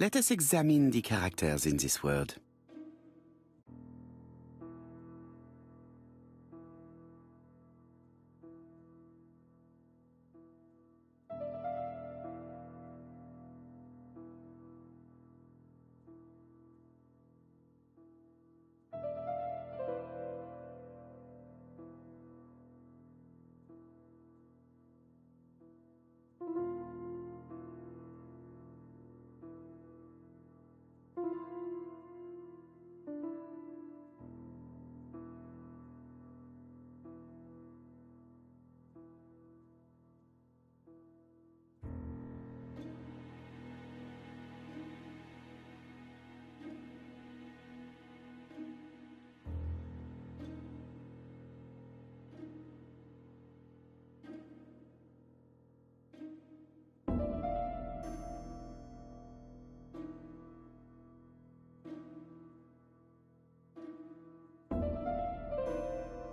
Let us examine the characters in this word.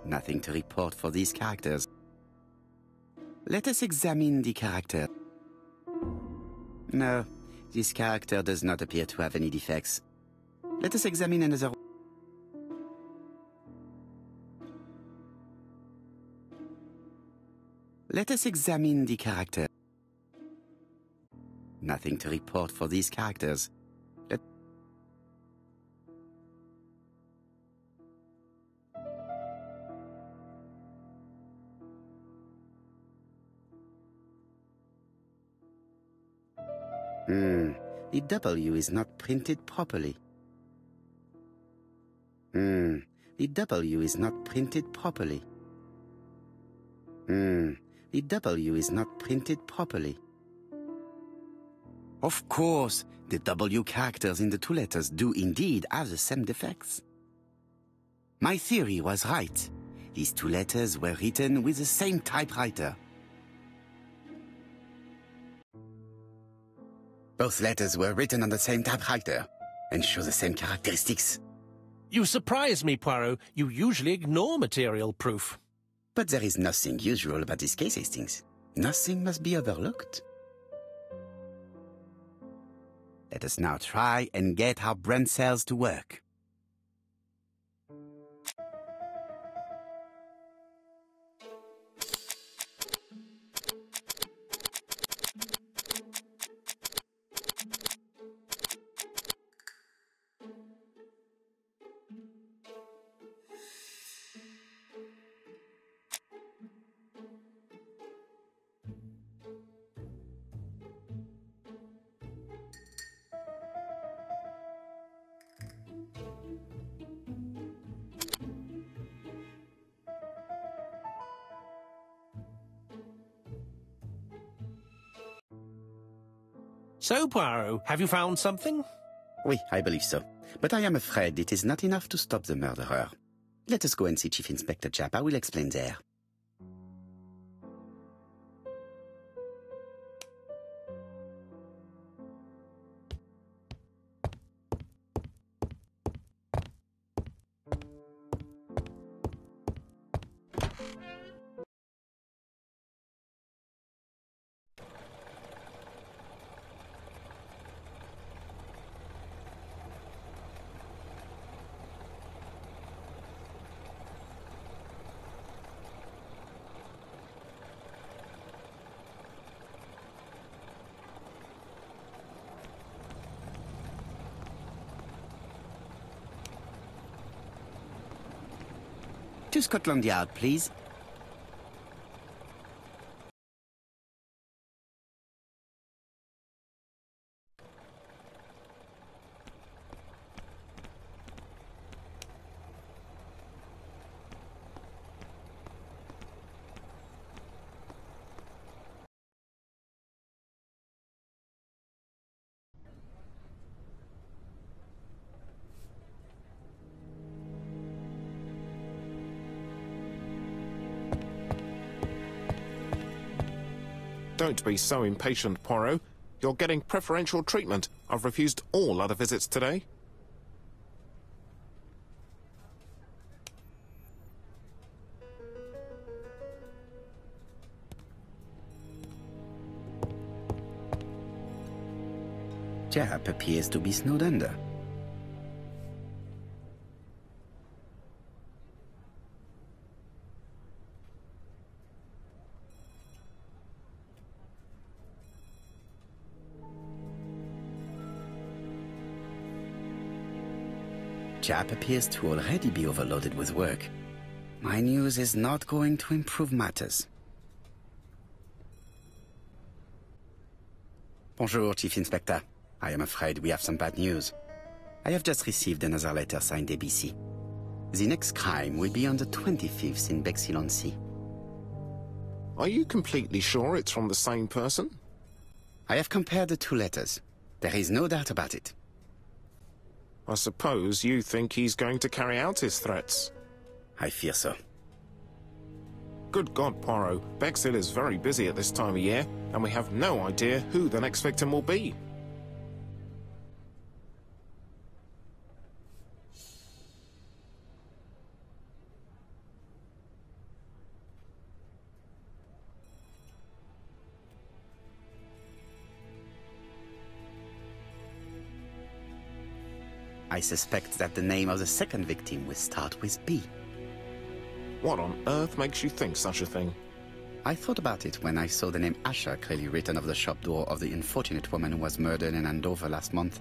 Nothing to report for these characters. Let us examine the character. No, this character does not appear to have any defects. Let us examine another. Let us examine the character. Nothing to report for these characters. The W is not printed properly. The W is not printed properly. The W is not printed properly. Of course, the W characters in the two letters do indeed have the same defects. My theory was right. These two letters were written with the same typewriter. Both letters were written on the same typewriter and show the same characteristics. You surprise me, Poirot. You usually ignore material proof. But there is nothing usual about this case, Hastings. Nothing must be overlooked. Let us now try and get our brain cells to work. So, Poirot, have you found something? Oui, I believe so. But I am afraid it is not enough to stop the murderer. Let us go and see Chief Inspector Japp. I will explain there. To Scotland Yard, please. Don't be so impatient, Poirot. You're getting preferential treatment. I've refused all other visits today. Jap appears to be snowed under. Jap appears to already be overloaded with work. My news is not going to improve matters. Bonjour, Chief Inspector. I am afraid we have some bad news. I have just received another letter signed ABC. The next crime will be on the 25th in Bexhill-on-Sea. Are you completely sure it's from the same person? I have compared the two letters. There is no doubt about it. I suppose you think he's going to carry out his threats. I fear so. Good God, Poirot. Bexhill is very busy at this time of year, and we have no idea who the next victim will be. I suspect that the name of the second victim will start with B. What on earth makes you think such a thing? I thought about it when I saw the name Asher clearly written over the shop door of the unfortunate woman who was murdered in Andover last month.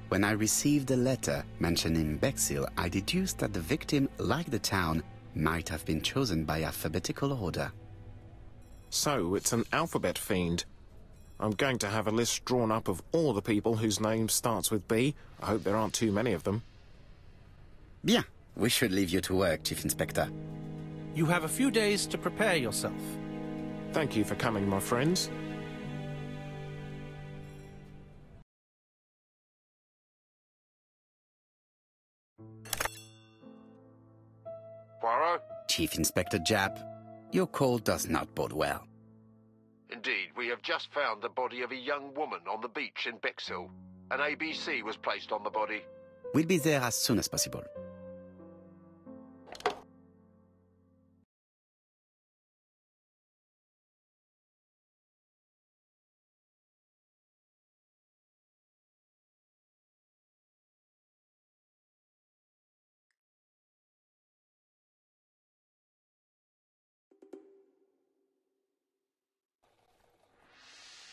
When I received a letter mentioning Bexhill, I deduced that the victim, like the town, might have been chosen by alphabetical order. So, it's an alphabet fiend. I'm going to have a list drawn up of all the people whose name starts with B. I hope there aren't too many of them. Bien. We should leave you to work, Chief Inspector. You have a few days to prepare yourself. Thank you for coming, my friends. Poirot? Chief Inspector Jap, your call does not bode well. Indeed, we have just found the body of a young woman on the beach in Bexhill. An ABC was placed on the body. We'll be there as soon as possible.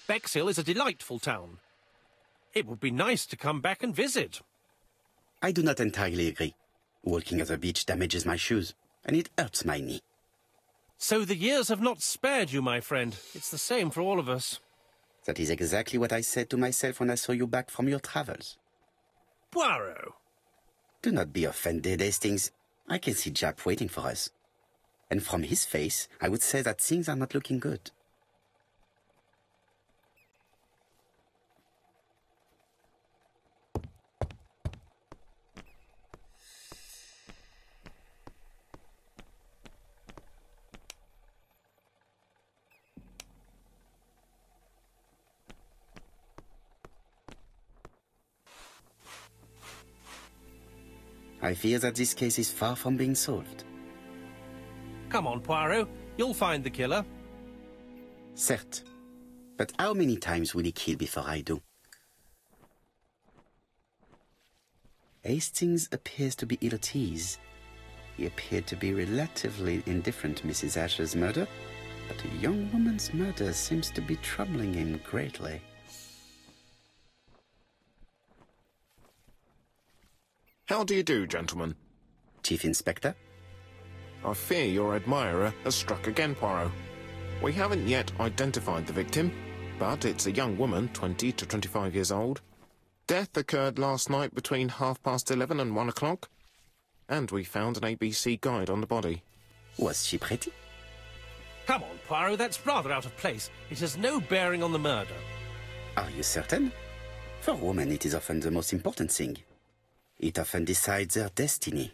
Bexhill is a delightful town. It would be nice to come back and visit. I do not entirely agree. Walking at the beach damages my shoes, and it hurts my knee. So the years have not spared you, my friend. It's the same for all of us. That is exactly what I said to myself when I saw you back from your travels. Poirot! Do not be offended, Hastings. I can see Jap waiting for us. And from his face, I would say that things are not looking good. I fear that this case is far from being solved. Come on, Poirot. You'll find the killer. Certes. But how many times will he kill before I do? Hastings appears to be ill at ease. He appeared to be relatively indifferent to Mrs. Asher's murder, but a young woman's murder seems to be troubling him greatly. How do you do, gentlemen? Chief Inspector? I fear your admirer has struck again, Poirot. We haven't yet identified the victim, but it's a young woman, 20 to 25 years old. Death occurred last night between 11:30 and 1 o'clock, and we found an ABC guide on the body. Was she pretty? Come on, Poirot, that's rather out of place. It has no bearing on the murder. Are you certain? For women, it is often the most important thing. It often decides their destiny.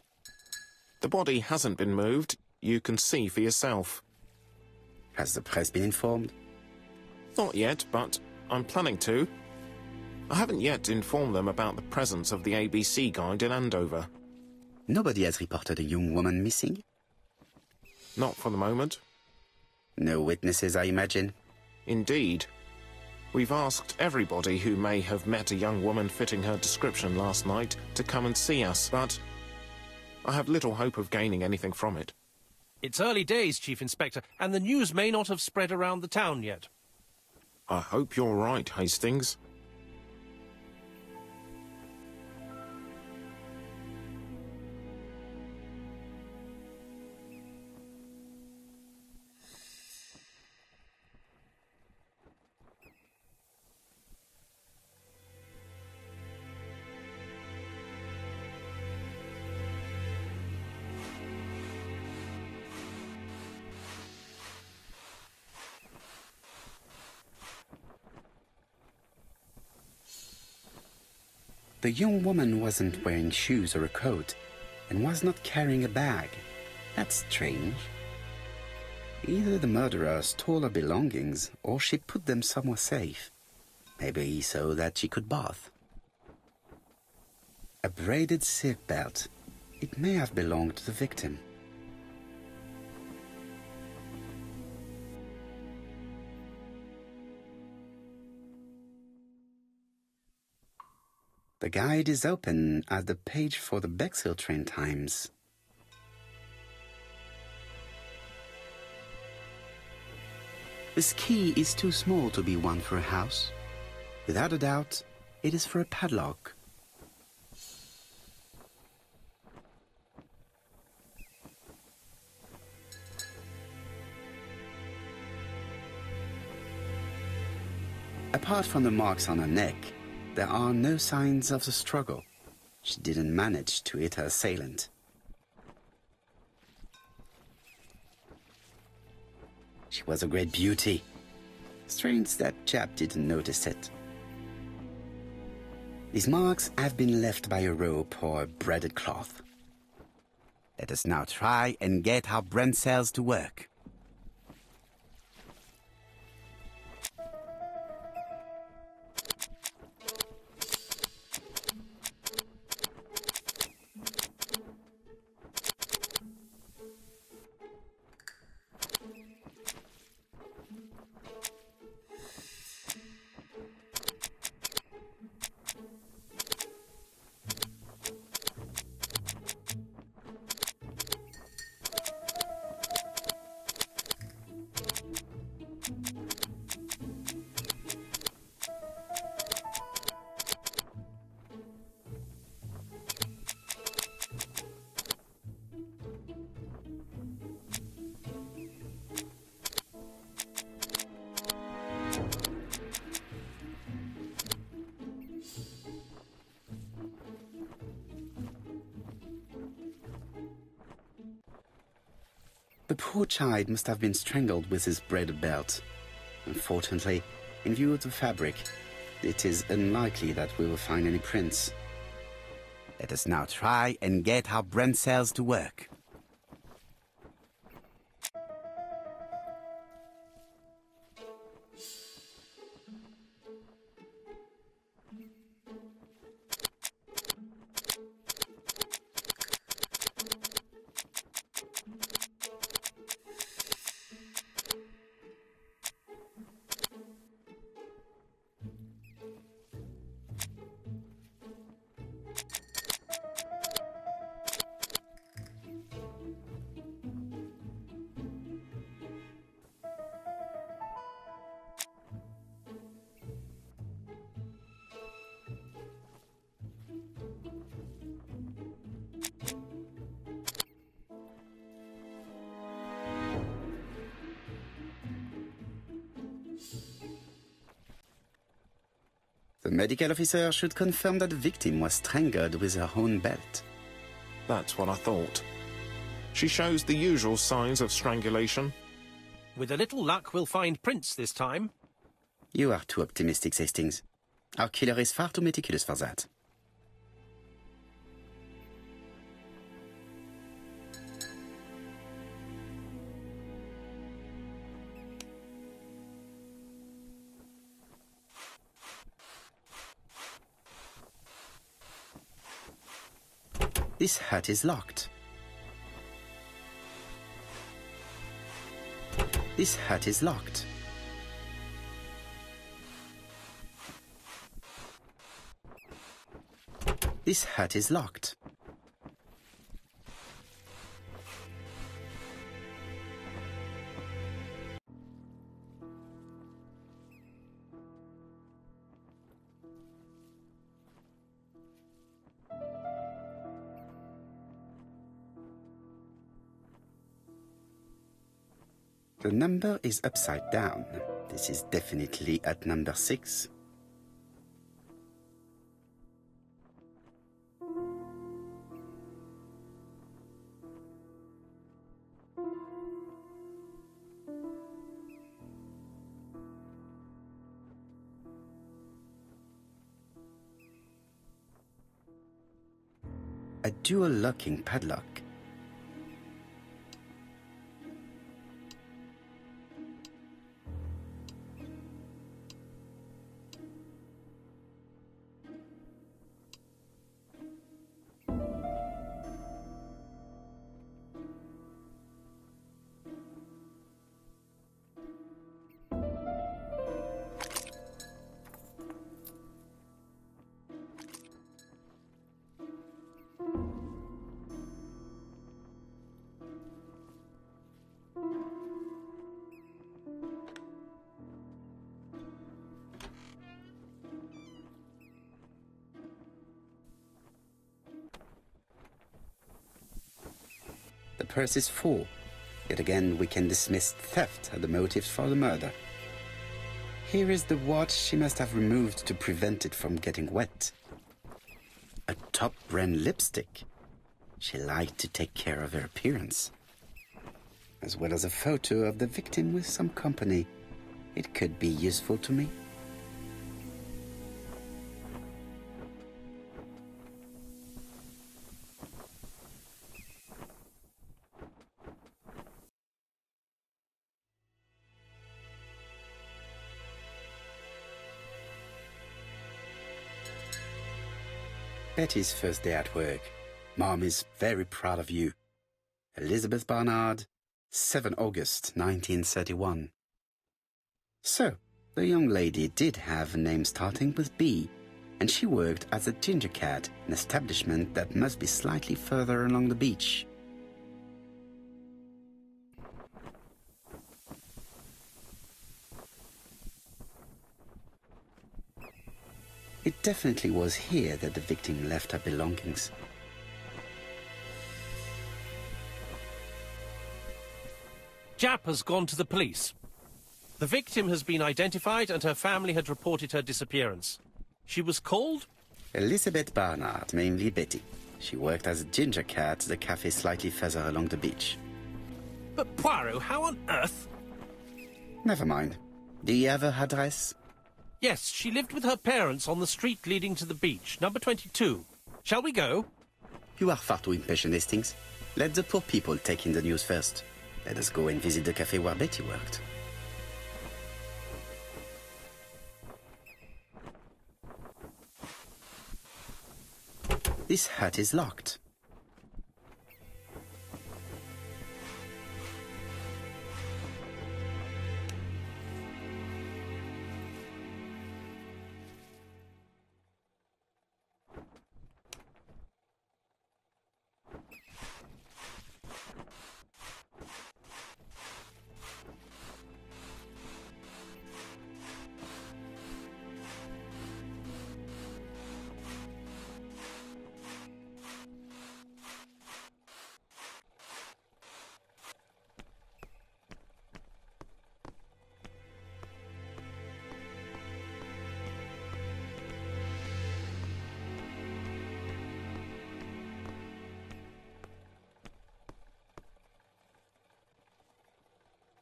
The body hasn't been moved. You can see for yourself. Has the press been informed? Not yet, but I'm planning to. I haven't yet informed them about the presence of the ABC guide in Andover. Nobody has reported a young woman missing? Not for the moment. No witnesses, I imagine. Indeed. We've asked everybody who may have met a young woman fitting her description last night to come and see us, but I have little hope of gaining anything from it. It's early days, Chief Inspector, and the news may not have spread around the town yet. I hope you're right, Hastings. The young woman wasn't wearing shoes or a coat, and was not carrying a bag. That's strange. Either the murderer stole her belongings, or she put them somewhere safe. Maybe so that she could bath. A braided silk belt. It may have belonged to the victim. The guide is open at the page for the Bexhill train times. This key is too small to be one for a house. Without a doubt, it is for a padlock. Apart from the marks on her neck, there are no signs of the struggle. She didn't manage to hit her assailant. She was a great beauty. Strange that chap didn't notice it. These marks have been left by a rope or a braided cloth. Let us now try and get our brain cells to work. The poor child must have been strangled with his braided belt. Unfortunately, in view of the fabric, it is unlikely that we will find any prints. Let us now try and get our brain cells to work. The medical officer should confirm that the victim was strangled with her own belt. That's what I thought. She shows the usual signs of strangulation. With a little luck, we'll find prints this time. You are too optimistic, Hastings. Our killer is far too meticulous for that. This hut is locked. This hut is locked. This hut is locked. The number is upside down. This is definitely at number 6. A dual locking padlock. The purse is full. Yet again, we can dismiss theft as the motive for the murder. Here is the watch she must have removed to prevent it from getting wet. A top-brand lipstick. She liked to take care of her appearance. As well as a photo of the victim with some company. It could be useful to me. Betty's first day at work. Mom is very proud of you. Elizabeth Barnard, 7 August 1931. So, the young lady did have a name starting with B, and she worked as a ginger cat, an establishment that must be slightly further along the beach. It definitely was here that the victim left her belongings. Jap has gone to the police. The victim has been identified and her family had reported her disappearance. She was called? Elizabeth Barnard, mainly Betty. She worked as a ginger cat at the cafe slightly further along the beach. But Poirot, how on earth? Never mind. Do you have her address? Yes, she lived with her parents on the street leading to the beach, number 22. Shall we go? You are far too impatient, Hastings. Let the poor people take in the news first. Let us go and visit the cafe where Betty worked. This hut is locked.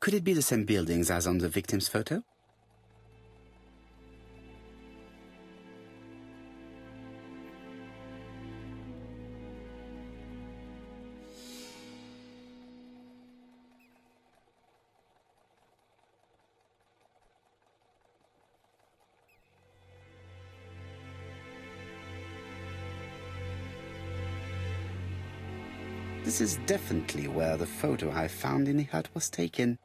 Could it be the same buildings as on the victim's photo? This is definitely where the photo I found in the hut was taken.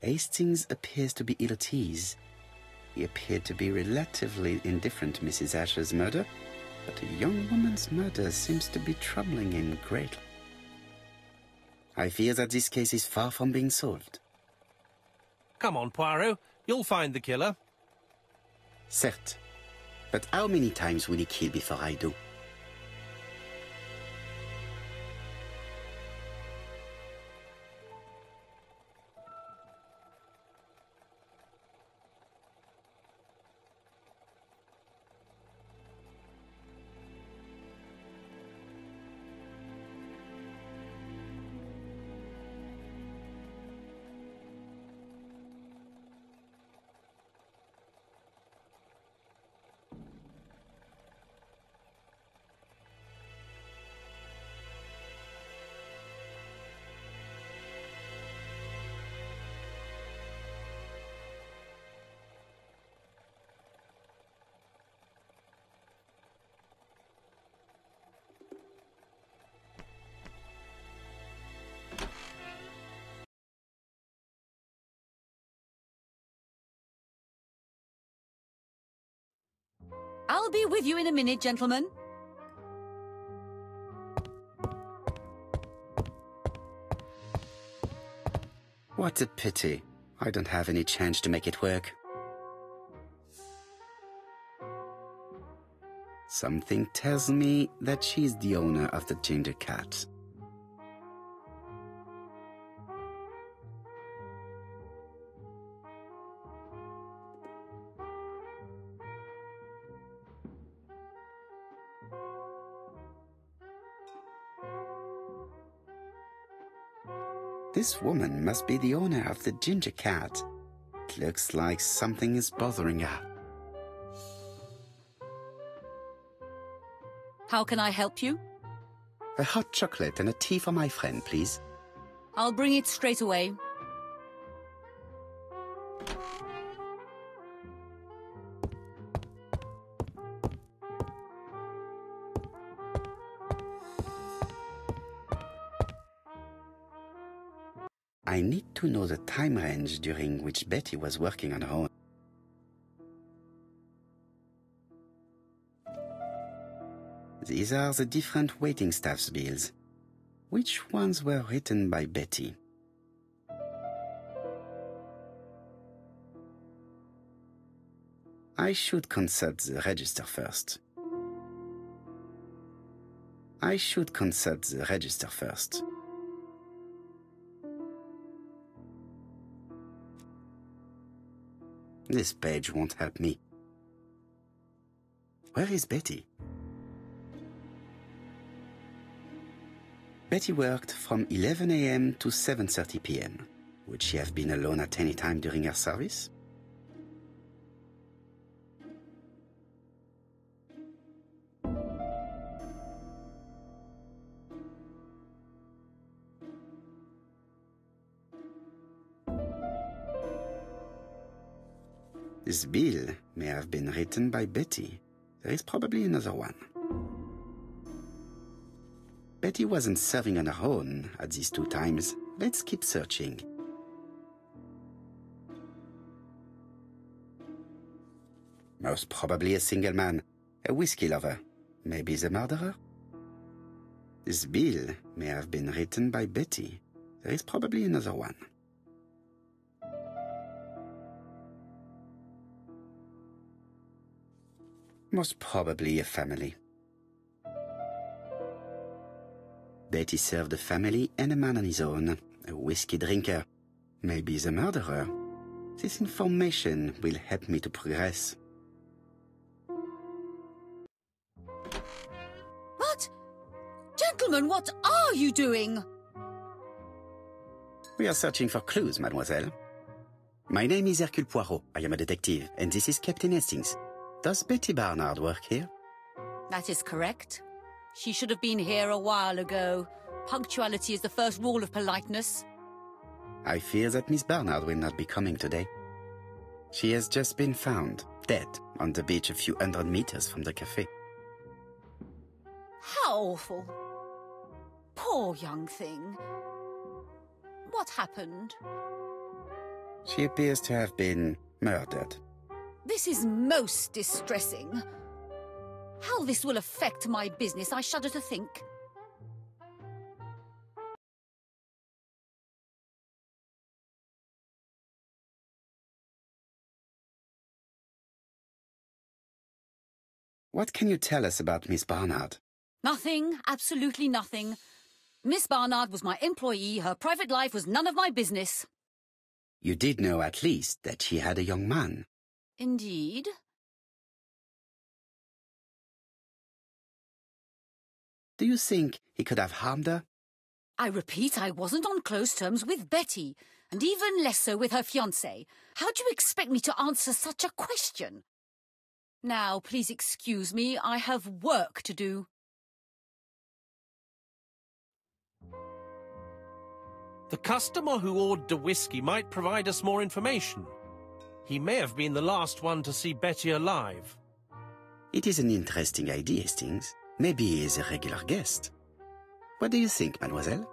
Hastings appears to be ill at ease. He appeared to be relatively indifferent to Mrs. Asher's murder, but a young woman's murder seems to be troubling him greatly. I fear that this case is far from being solved. Come on, Poirot. You'll find the killer. Certes. But how many times will he kill before I do? I'll be with you in a minute, gentlemen. What a pity. I don't have any change to make it work. Something tells me that she's the owner of the ginger cat. This woman must be the owner of the ginger cat. It looks like something is bothering her. How can I help you? A hot chocolate and a tea for my friend, please. I'll bring it straight away. I need to know the time range during which Betty was working on her own. These are the different waiting staff's bills. Which ones were written by Betty? I should consult the register first. This page won't help me. Where is Betty? Betty worked from 11 a.m. to 7:30 p.m. Would she have been alone at any time during her service? This bill may have been written by Betty. There is probably another one. Betty wasn't serving on her own at these two times. Let's keep searching. Most probably a single man, a whiskey lover. Maybe the murderer? This bill may have been written by Betty. There is probably another one. Most probably a family. Betty served a family and a man on his own, a whiskey drinker. Maybe the murderer. This information will help me to progress. What? Gentlemen, what are you doing? We are searching for clues, mademoiselle. My name is Hercule Poirot. I am a detective, and this is Captain Hastings. Does Betty Barnard work here? That is correct. She should have been here a while ago. Punctuality is the first rule of politeness. I fear that Miss Barnard will not be coming today. She has just been found, dead, on the beach a few hundred meters from the cafe. How awful. Poor young thing. What happened? She appears to have been murdered. This is most distressing. How this will affect my business, I shudder to think. What can you tell us about Miss Barnard? Nothing, absolutely nothing. Miss Barnard was my employee. Her private life was none of my business. You did know at least that she had a young man. Indeed. Do you think he could have harmed her? I repeat, I wasn't on close terms with Betty, and even less so with her fiancé. How do you expect me to answer such a question? Now, please excuse me, I have work to do. The customer who ordered the whiskey might provide us more information. He may have been the last one to see Betty alive. It is an interesting idea, Hastings. Maybe he is a regular guest. What do you think, mademoiselle?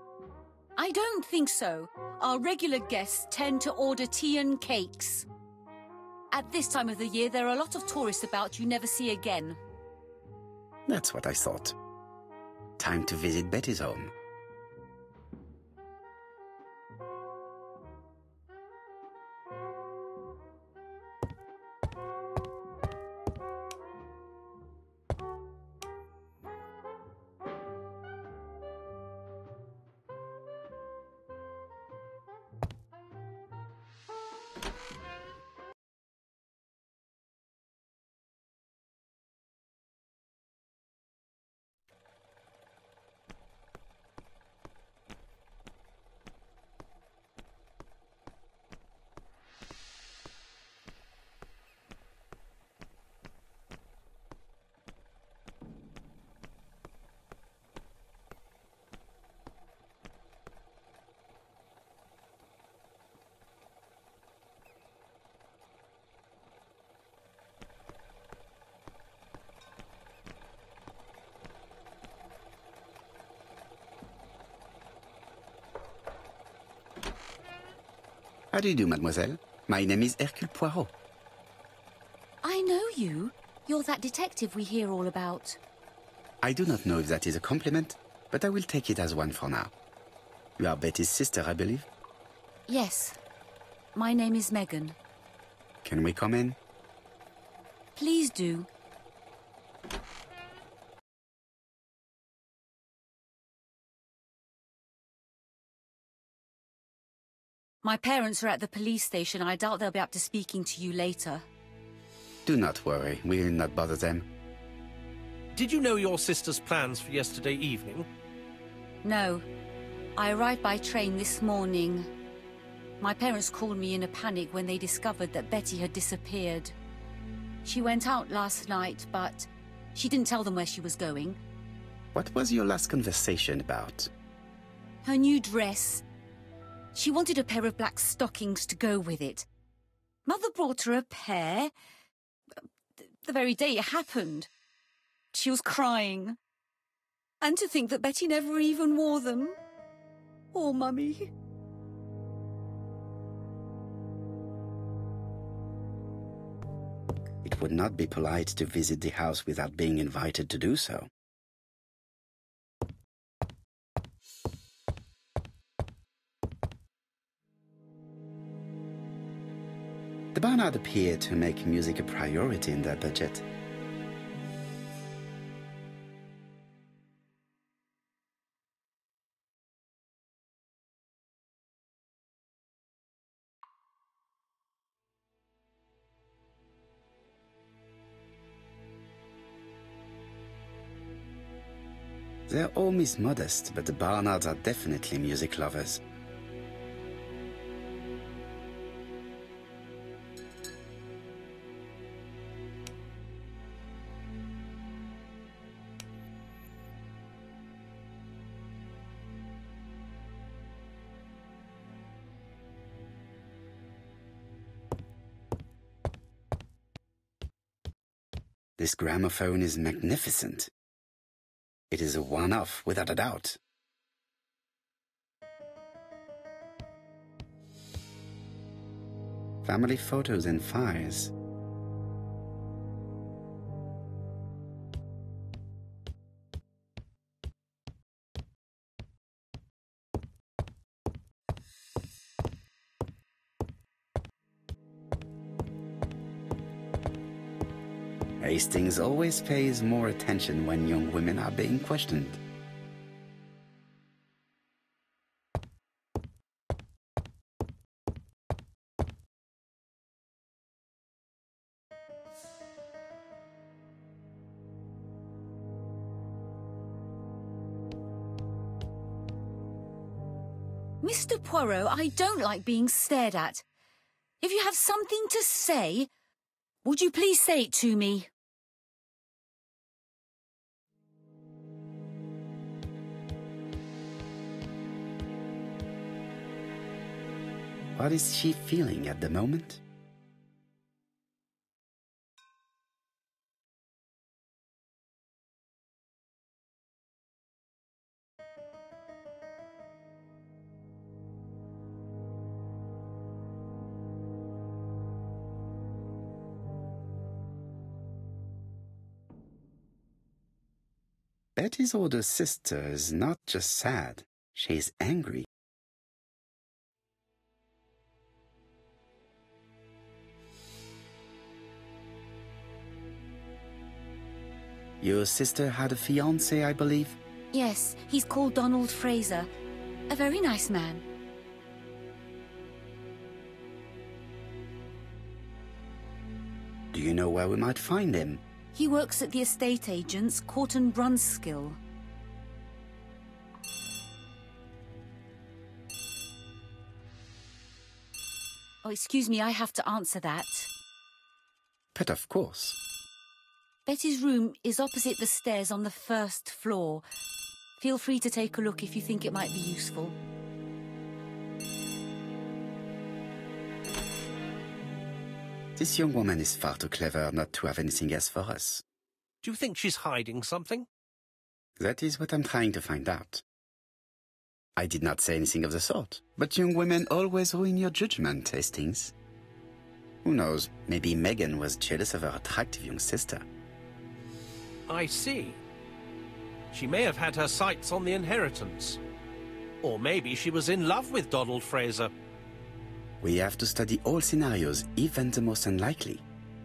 I don't think so. Our regular guests tend to order tea and cakes. At this time of the year, there are a lot of tourists about you never see again. That's what I thought. Time to visit Betty's home. How do you do, mademoiselle? My name is Hercule Poirot. I know you. You're that detective we hear all about. I do not know if that is a compliment, but I will take it as one for now. You are Betty's sister, I believe? Yes. My name is Megan. Can we come in? Please do. My parents are at the police station. I doubt they'll be up to speaking to you later. Do not worry, we will not bother them. Did you know your sister's plans for yesterday evening? No. I arrived by train this morning. My parents called me in a panic when they discovered that Betty had disappeared. She went out last night, but she didn't tell them where she was going. What was your last conversation about? Her new dress. She wanted a pair of black stockings to go with it. Mother brought her a pair. The very day it happened. She was crying. And to think that Betty never even wore them. Poor Mummy. It would not be polite to visit the house without being invited to do so. The Barnard appeared to make music a priority in their budget. Their home is modest, but the Barnards are definitely music lovers. This gramophone is magnificent. It is a one-off, without a doubt. Family photos and files. Hastings always pays more attention when young women are being questioned. Mr. Poirot, I don't like being stared at. If you have something to say, would you please say it to me? What is she feeling at the moment? Betty's older sister is not just sad, she's angry. Your sister had a fiancé, I believe? Yes, he's called Donald Fraser. A very nice man. Do you know where we might find him? He works at the estate agent's, Corton Brunskill. Oh, excuse me, I have to answer that. But of course. Betty's room is opposite the stairs on the first floor. Feel free to take a look if you think it might be useful. This young woman is far too clever not to have anything else for us. Do you think she's hiding something? That is what I'm trying to find out. I did not say anything of the sort, but young women always ruin your judgment, Hastings. Who knows, maybe Megan was jealous of her attractive young sister. I see. She may have had her sights on the inheritance. Or maybe she was in love with Donald Fraser. We have to study all scenarios, even the most unlikely.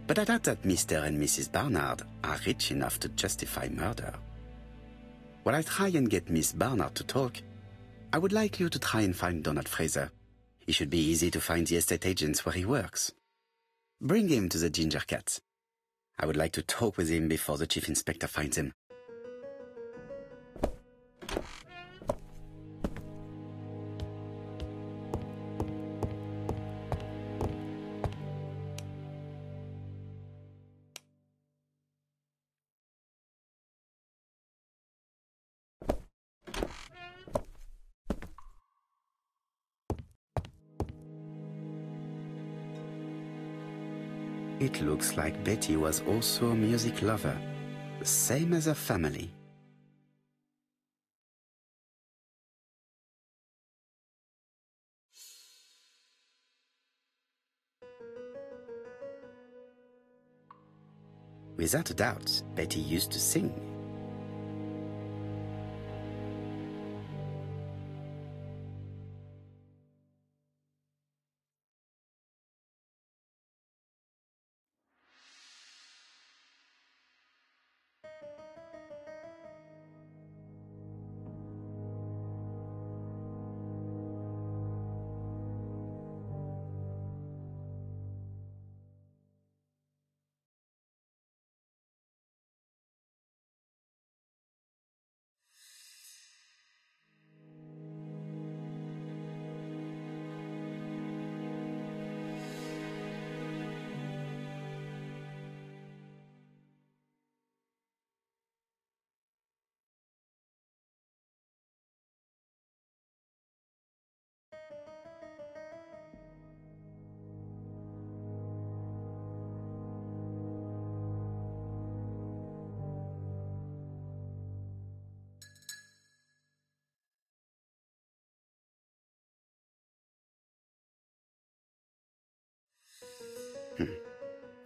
But I doubt that Mr. and Mrs. Barnard are rich enough to justify murder. While I try and get Miss Barnard to talk, I would like you to try and find Donald Fraser. It should be easy to find the estate agents where he works. Bring him to the Ginger Cat. I would like to talk with him before the Chief Inspector finds him. It looks like Betty was also a music lover, the same as her family. Without a doubt, Betty used to sing.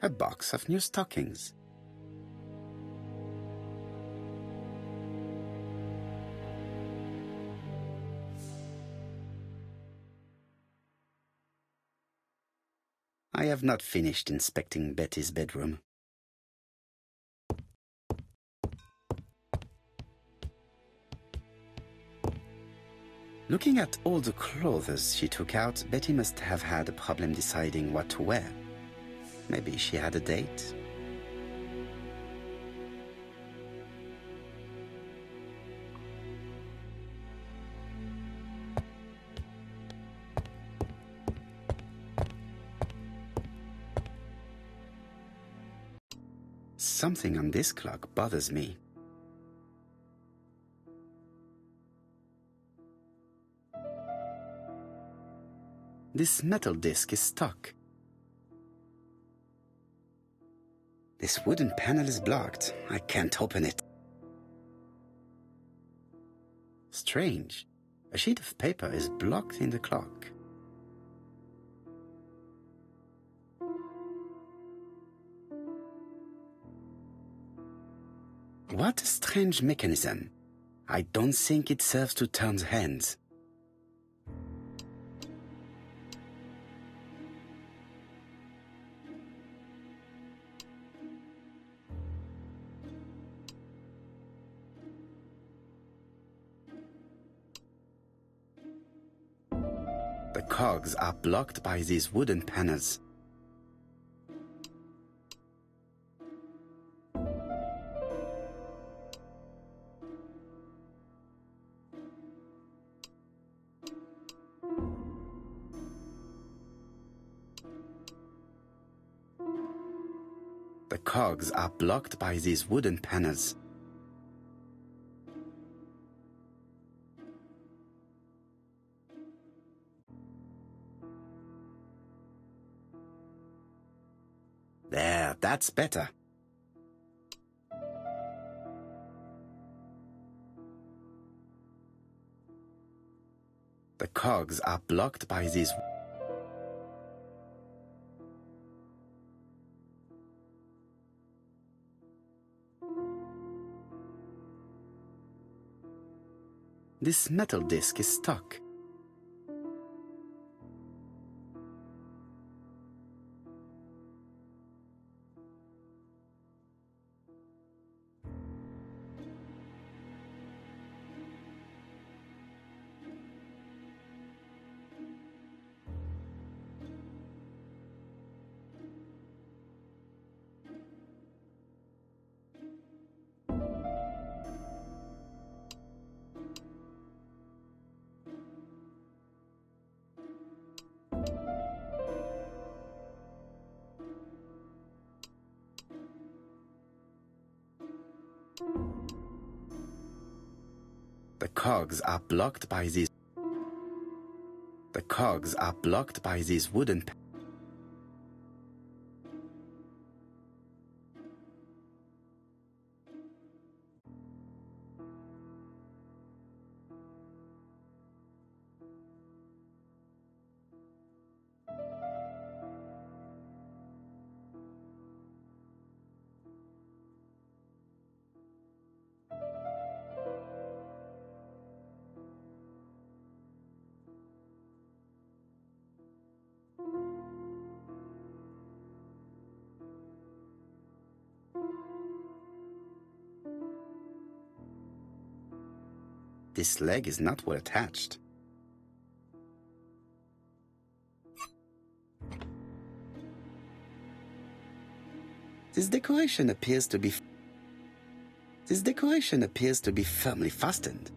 A box of new stockings. I have not finished inspecting Betty's bedroom. Looking at all the clothes she took out, Betty must have had a problem deciding what to wear. Maybe she had a date. Something on this clock bothers me. This metal disc is stuck. This wooden panel is blocked. I can't open it. Strange. A sheet of paper is blocked in the clock. What a strange mechanism. I don't think it serves to turn the hands. The cogs are blocked by these wooden panels. The cogs are blocked by these wooden panels. There, that's better. The cogs are blocked by these. This metal disc is stuck. The cogs are blocked by these. The cogs are blocked by these wooden. This leg is not well attached. This decoration appears to be firmly fastened.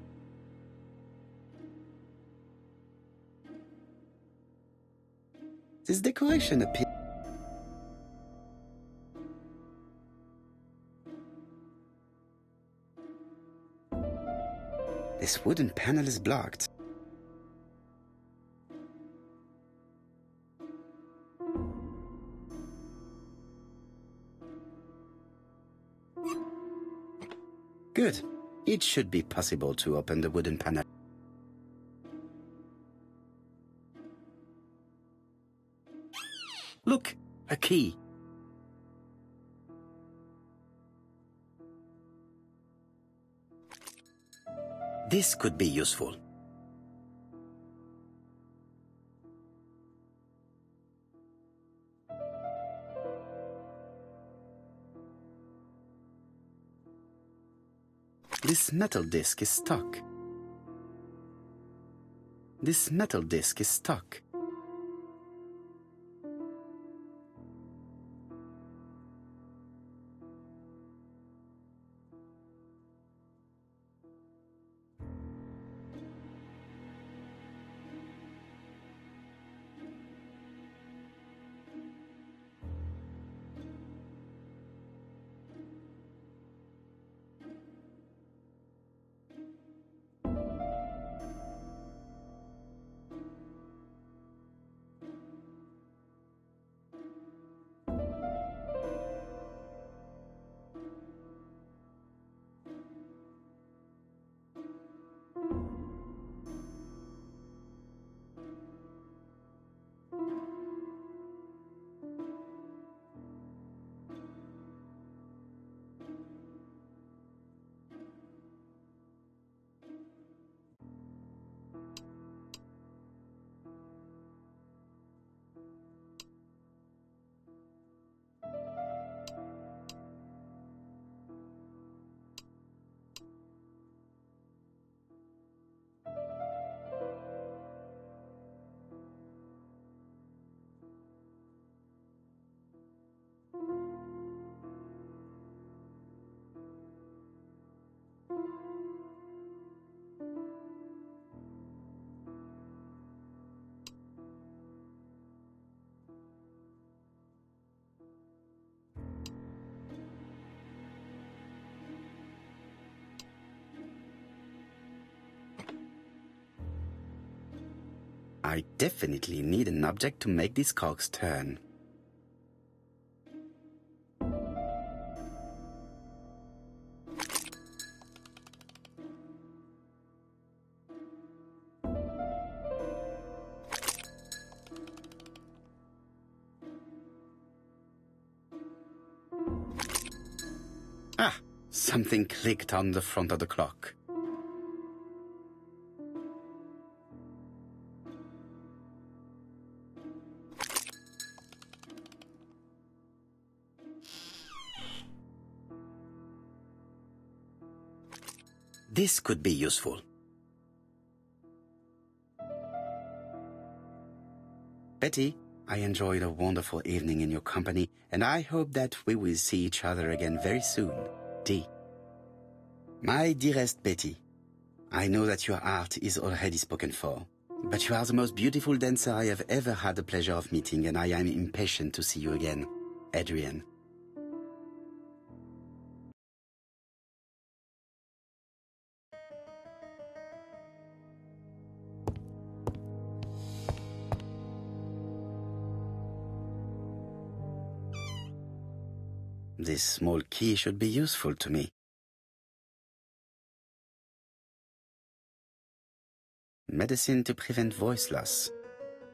This decoration appears. This wooden panel is blocked. Good. It should be possible to open the wooden panel. Look, a key. This could be useful. This metal disc is stuck. This metal disc is stuck. I definitely need an object to make these cogs turn. Ah, something clicked on the front of the clock. This could be useful. Betty, I enjoyed a wonderful evening in your company, and I hope that we will see each other again very soon. D. My dearest Betty, I know that your art is already spoken for, but you are the most beautiful dancer I have ever had the pleasure of meeting, and I am impatient to see you again. Adrian. This small key should be useful to me. Medicine to prevent voice loss.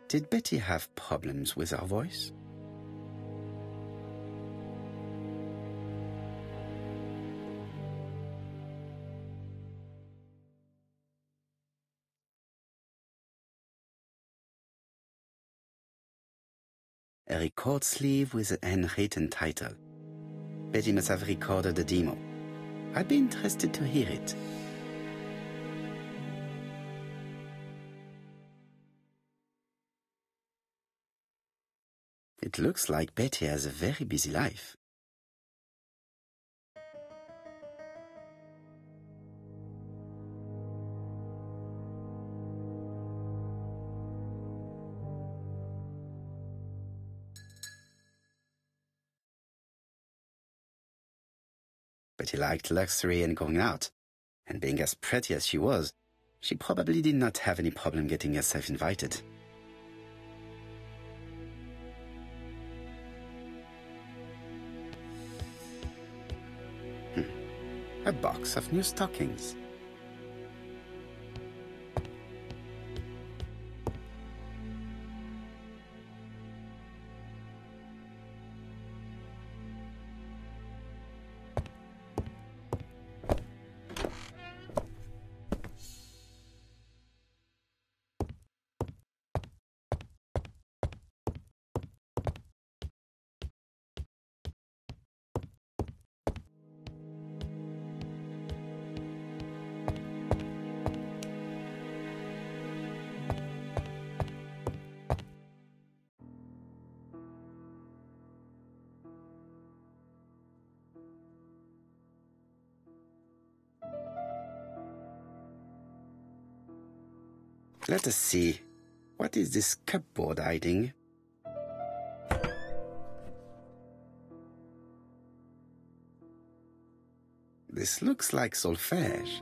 Did Betty have problems with her voice? A record sleeve with an handwritten title. Betty must have recorded the demo. I'd be interested to hear it. It looks like Betty has a very busy life. Betty liked luxury and going out, and being as pretty as she was, she probably did not have any problem getting herself invited. A box of new stockings. Let us see. What is this cupboard hiding? This looks like solfège.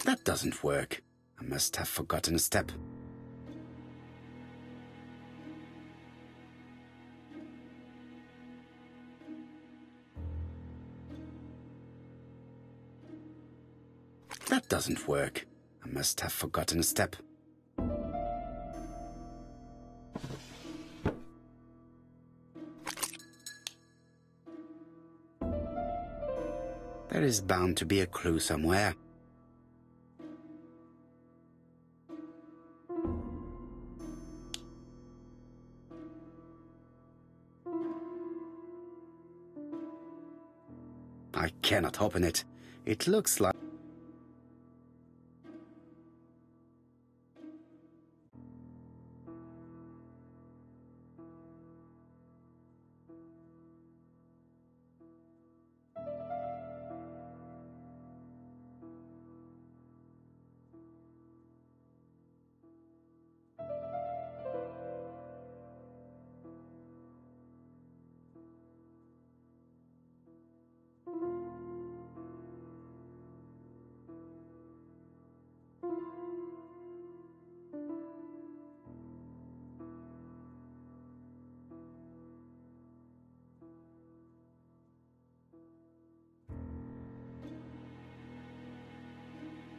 That doesn't work. I must have forgotten a step. That doesn't work. I must have forgotten a step. There is bound to be a clue somewhere. I cannot open it. It looks like...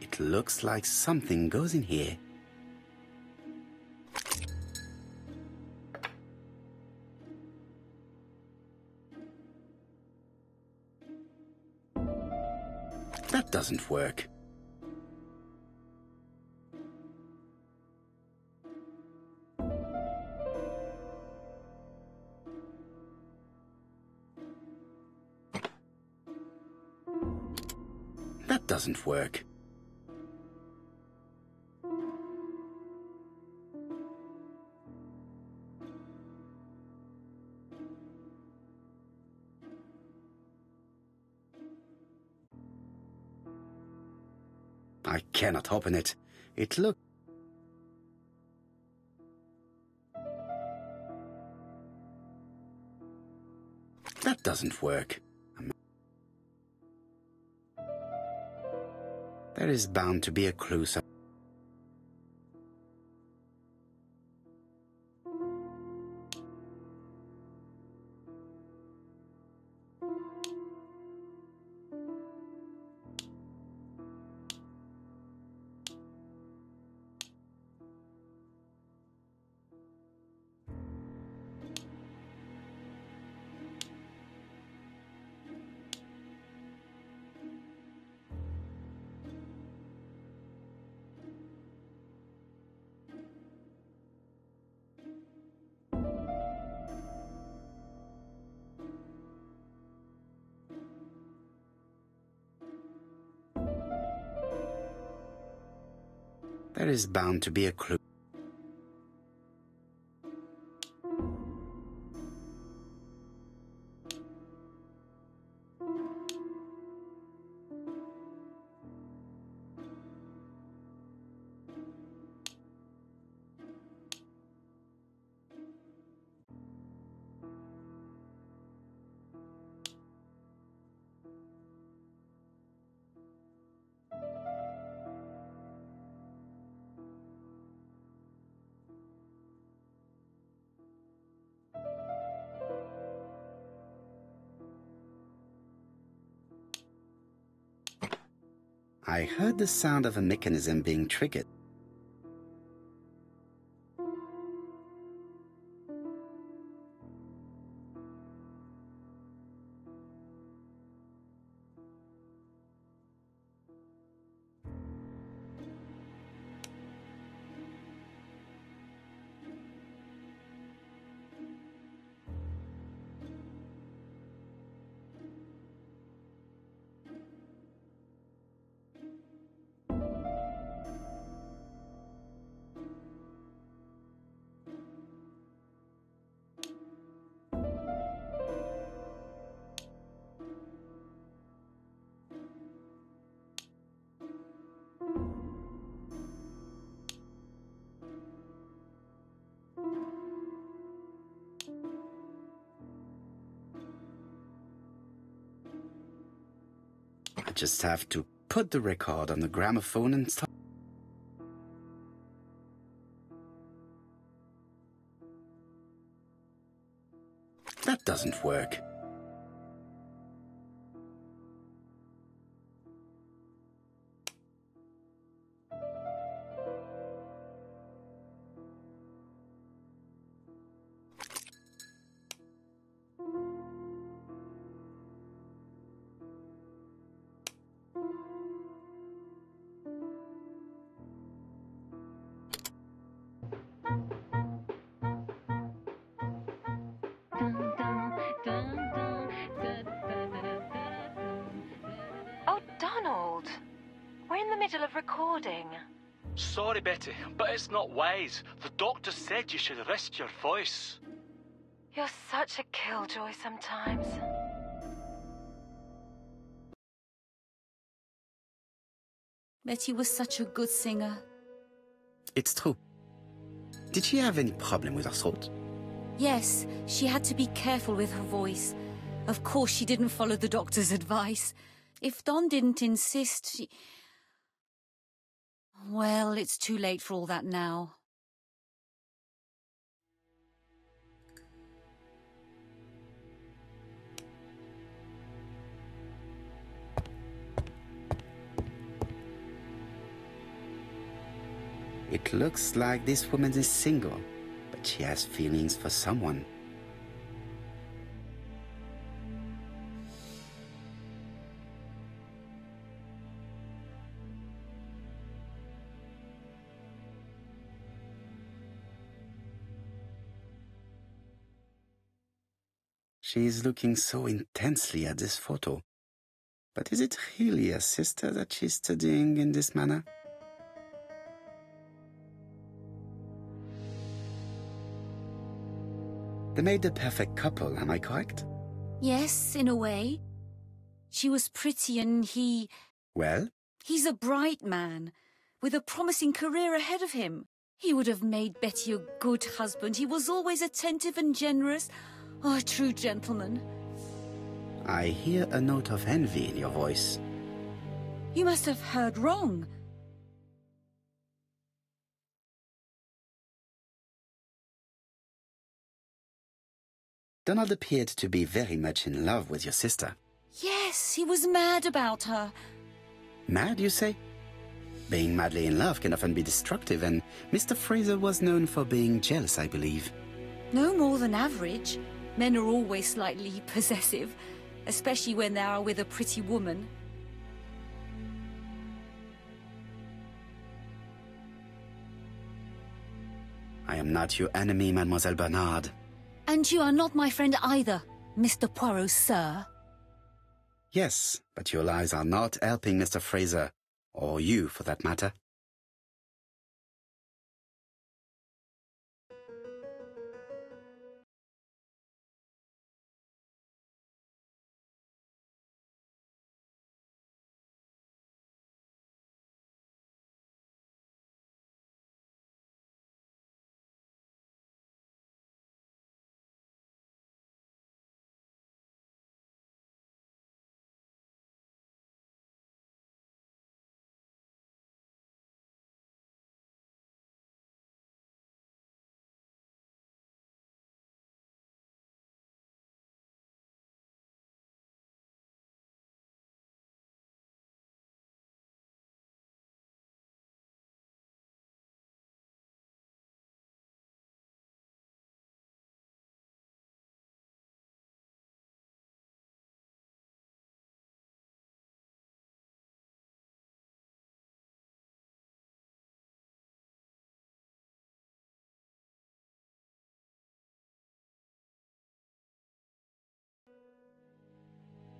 It looks like something goes in here. That doesn't work. That doesn't work. I cannot open it. It looks... That doesn't work. There is bound to be a clue somewhere. There is bound to be a clue. I heard the sound of a mechanism being triggered. just have to put the record on the gramophone and start. That doesn't work. Oh, Donald, we're in the middle of recording. Sorry, Betty, but it's not wise. The doctor said you should rest your voice. You're such a killjoy sometimes. Betty was such a good singer. It's true. Did she have any problem with her throat? Yes, she had to be careful with her voice. Of course, she didn't follow the doctor's advice. If Don didn't insist, she... Well, it's too late for all that now. It looks like this woman is single, but she has feelings for someone. She is looking so intensely at this photo. But is it really a sister that she's studying in this manner? They made the perfect couple, am I correct? Yes, in a way. She was pretty and he... Well? He's a bright man, with a promising career ahead of him. He would have made Betty a good husband. He was always attentive and generous. Oh, a true gentleman. I hear a note of envy in your voice. You must have heard wrong. Donald appeared to be very much in love with your sister. Yes, he was mad about her. Mad, you say? Being madly in love can often be destructive, and Mr. Fraser was known for being jealous, I believe. No more than average. Men are always slightly possessive, especially when they are with a pretty woman. I am not your enemy, Mademoiselle Bernard. And you are not my friend either, Mr. Poirot, sir. Yes, but your lies are not helping Mr. Fraser, or you, for that matter.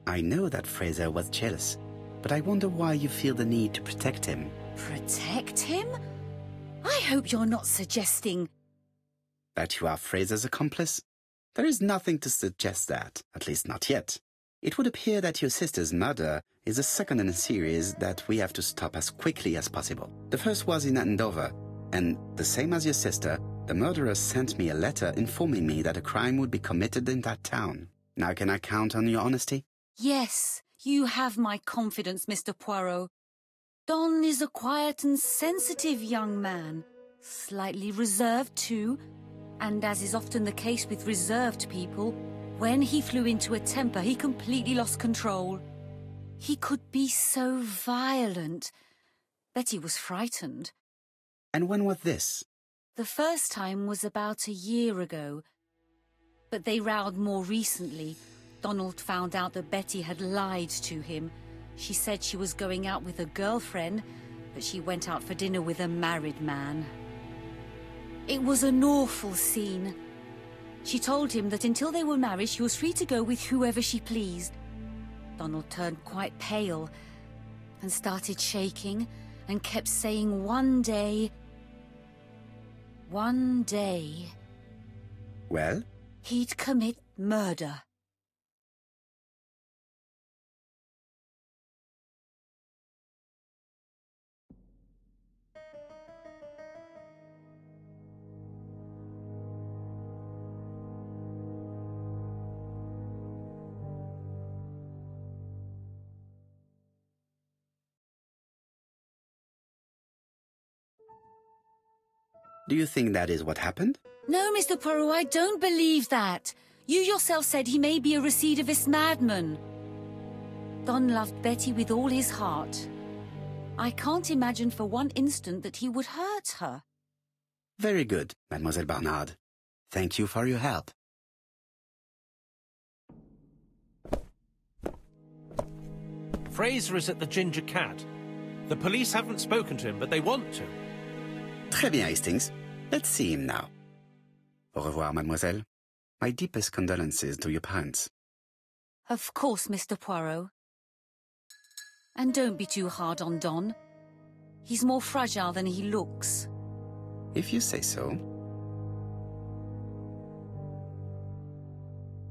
I know that Fraser was jealous, but I wonder why you feel the need to protect him. Protect him? I hope you're not suggesting... That you are Fraser's accomplice? There is nothing to suggest that, at least not yet. It would appear that your sister's murder is the second in a series that we have to stop as quickly as possible. The first was in Andover, and the same as your sister, the murderer sent me a letter informing me that a crime would be committed in that town. Now can I count on your honesty? Yes, You have my confidence, Mr. Poirot. Don is a quiet and sensitive young man, slightly reserved too, and as is often the case with reserved people, when he flew into a temper, he completely lost control. He could be so violent. Betty was frightened. And when was this? The first time was about a year ago. But they rowed more recently. Donald found out that Betty had lied to him. She said she was going out with a girlfriend, but she went out for dinner with a married man. It was an awful scene. She told him that until they were married, she was free to go with whoever she pleased. Donald turned quite pale and started shaking and kept saying one day... Well? He'd commit murder. Do you think that is what happened? No, Mr. Poirot, I don't believe that. You yourself said he may be a recidivist madman. Don loved Betty with all his heart. I can't imagine for one instant that he would hurt her. Very good, Mademoiselle Barnard. Thank you for your help. Fraser is at the Ginger Cat. The police haven't spoken to him, but they want to. Très bien, Hastings. Let's see him now. Au revoir, mademoiselle. My deepest condolences to your parents. Of course, Mr. Poirot. And don't be too hard on Don. He's more fragile than he looks. If you say so.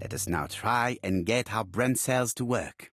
Let us now try and get our brain cells to work.